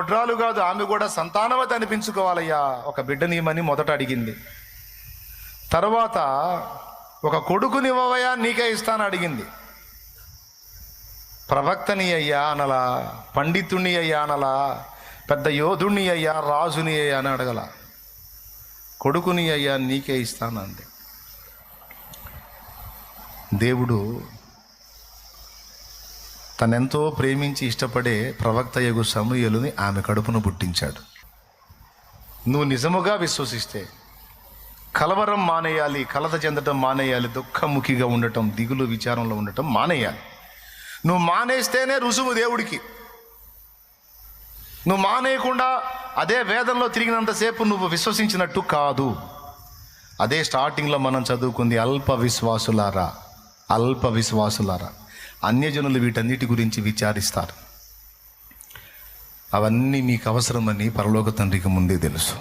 గొడ్రాలు కాదు, ఆమె కూడా సంతానవతి అనిపించుకోవాలయ్యా, ఒక బిడ్డనివ్వమని మొదట అడిగింది. తర్వాత ఒక కొడుకునివ్వవయ్యా, నీకే ఇస్తాను అడిగింది. ప్రవక్తని అయ్యా అనలా, పండితుణ్ణి అయ్యా అనలా, పెద్ద యోధుణ్ణి అయ్యా, రాజుని అయ్యా అని అడగల. కొడుకుని అయ్యా నీకే ఇస్తాను అంది. దేవుడు తనెంతో ప్రేమించి ఇష్టపడే ప్రవక్త యగు సమూయేలుని ఆమె కడుపును పుట్టించాడు. నువ్వు నిజముగా విశ్వసిస్తే కలవరం మానేయాలి, కలత చెందటం మానేయాలి, దుఃఖముఖిగా ఉండటం, దిగులు విచారంలో ఉండటం మానేయాలి. నువ్వు మానేస్తేనే రుజువు దేవుడికి. నువ్వు మానేయకుండా అదే వేదంలో తిరిగినంతసేపు నువ్వు విశ్వసించినట్టు కాదు. అదే స్టార్టింగ్లో మనం చదువుకుంది, అల్ప విశ్వాసులారా, అల్ప విశ్వాసులారా. అన్యజనులు వీటన్నిటి గురించి విచారిస్తారు. అవన్నీ మీకు అవసరమని పరలోక తండ్రికి ముందే తెలుసు.